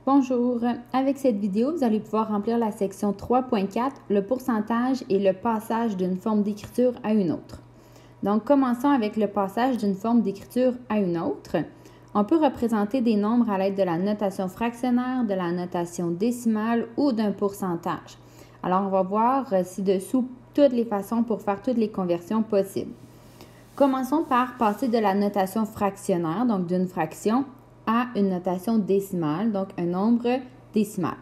Bonjour, avec cette vidéo, vous allez pouvoir remplir la section 3.4, le pourcentage et le passage d'une forme d'écriture à une autre. Donc, commençons avec le passage d'une forme d'écriture à une autre. On peut représenter des nombres à l'aide de la notation fractionnaire, de la notation décimale ou d'un pourcentage. Alors, on va voir ci-dessous toutes les façons pour faire toutes les conversions possibles. Commençons par passer de la notation fractionnaire, donc d'une fraction, à une notation décimale, donc un nombre décimal.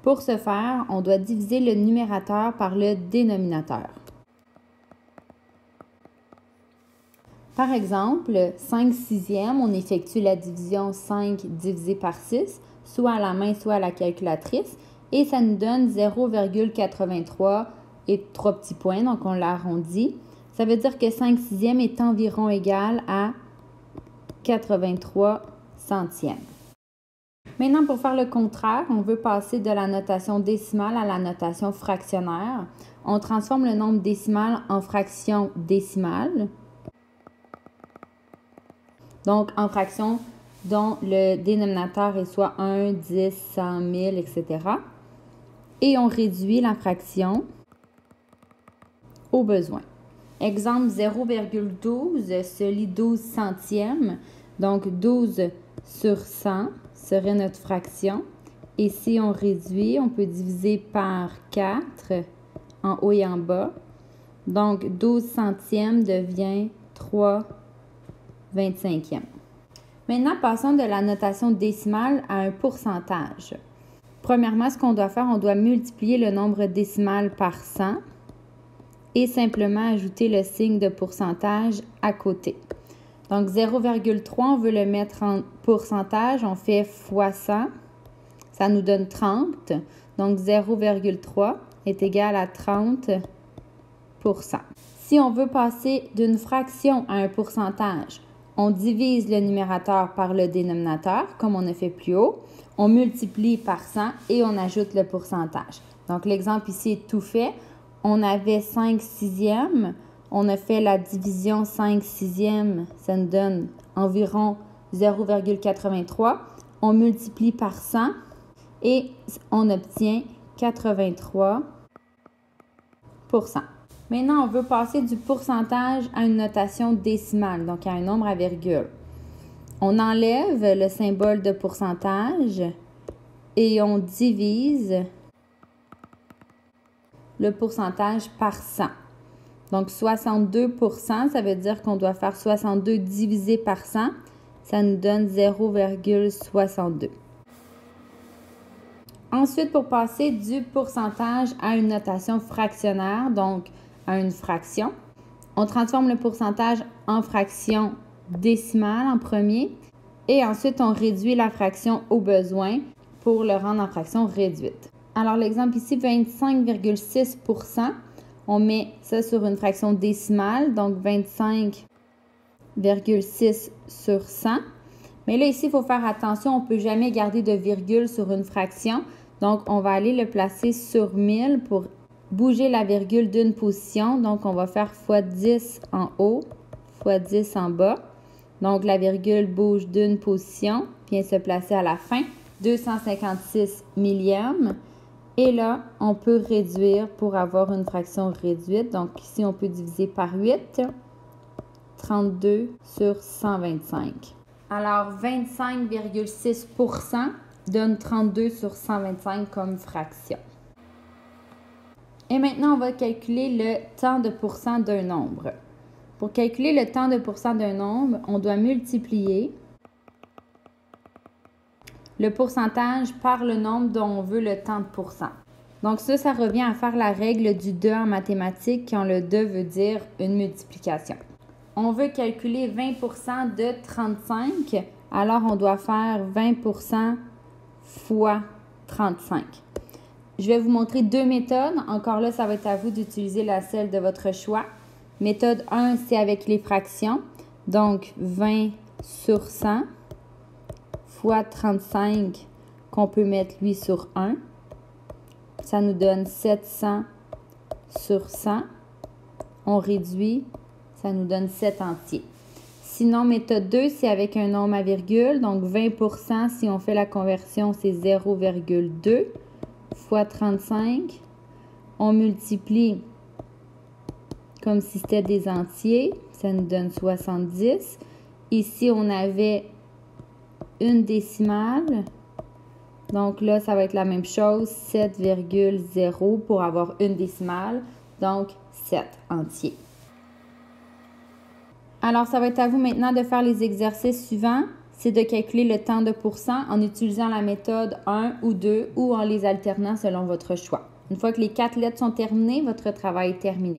Pour ce faire, on doit diviser le numérateur par le dénominateur. Par exemple, 5 sixièmes, on effectue la division 5 divisé par 6, soit à la main, soit à la calculatrice, et ça nous donne 0,83 et 3 petits points, donc on l'arrondit. Ça veut dire que 5 sixièmes est environ égal à 83 centièmes. Maintenant, pour faire le contraire, on veut passer de la notation décimale à la notation fractionnaire. On transforme le nombre décimal en fraction décimale, donc en fraction dont le dénominateur est soit 1, 10, 100, 1000, etc. Et on réduit la fraction au besoin. Exemple 0,12 se lit 12 centièmes, donc 12 sur 100 serait notre fraction. Et si on réduit, on peut diviser par 4 en haut et en bas. Donc 12 centièmes devient 3/25e. Maintenant, passons de la notation décimale à un pourcentage. Premièrement, ce qu'on doit faire, on doit multiplier le nombre décimal par 100 et simplement ajouter le signe de pourcentage à côté. Donc 0,3, on veut le mettre en pourcentage, on fait fois 100, ça nous donne 30. Donc 0,3 est égal à 30%. Si on veut passer d'une fraction à un pourcentage, on divise le numérateur par le dénominateur, comme on a fait plus haut. On multiplie par 100 et on ajoute le pourcentage. Donc l'exemple ici est tout fait. On avait 5 sixièmes. On a fait la division 5 sixièmes, ça nous donne environ 0,83. On multiplie par 100 et on obtient 83%. Maintenant, on veut passer du pourcentage à une notation décimale, donc à un nombre à virgule. On enlève le symbole de pourcentage et on divise le pourcentage par 100. Donc, 62%, ça veut dire qu'on doit faire 62 divisé par 100. Ça nous donne 0,62. Ensuite, pour passer du pourcentage à une notation fractionnaire, donc à une fraction, on transforme le pourcentage en fraction décimale en premier et ensuite on réduit la fraction au besoin pour le rendre en fraction réduite. Alors, l'exemple ici, 25,6%. On met ça sur une fraction décimale, donc 25,6 sur 100. Mais là, ici, il faut faire attention, on ne peut jamais garder de virgule sur une fraction. Donc, on va aller le placer sur 1000 pour bouger la virgule d'une position. Donc, on va faire x 10 en haut, x 10 en bas. Donc, la virgule bouge d'une position, vient se placer à la fin, 256 millièmes. Et là, on peut réduire pour avoir une fraction réduite. Donc, ici, on peut diviser par 8, 32 sur 125. Alors, 25,6% donne 32 sur 125 comme fraction. Et maintenant, on va calculer le temps de pourcent d'un nombre. Pour calculer le temps de pourcent d'un nombre, on doit multiplier le pourcentage par le nombre dont on veut le temps de pourcent. Donc ça revient à faire la règle du 2 en mathématiques quand le 2 veut dire une multiplication. On veut calculer 20% de 35, alors on doit faire 20% fois 35. Je vais vous montrer deux méthodes. Encore là, ça va être à vous d'utiliser celle de votre choix. Méthode 1, c'est avec les fractions. Donc 20 sur 100 fois 35 qu'on peut mettre lui sur 1. Ça nous donne 700 sur 100. On réduit, ça nous donne 7 entiers. Si Sinon, méthode 2, c'est avec un nombre à virgule. Donc, 20 si on fait la conversion, c'est 0,2 fois 35. On multiplie comme si c'était des entiers. Ça nous donne 70. Ici, on avait une décimale. Donc là, ça va être la même chose, 7,0 pour avoir une décimale. Donc, 7 entiers. Alors, ça va être à vous maintenant de faire les exercices suivants. C'est de calculer le temps de pourcent en utilisant la méthode 1 ou 2 ou en les alternant selon votre choix. Une fois que les 4 lettres sont terminées, votre travail est terminé.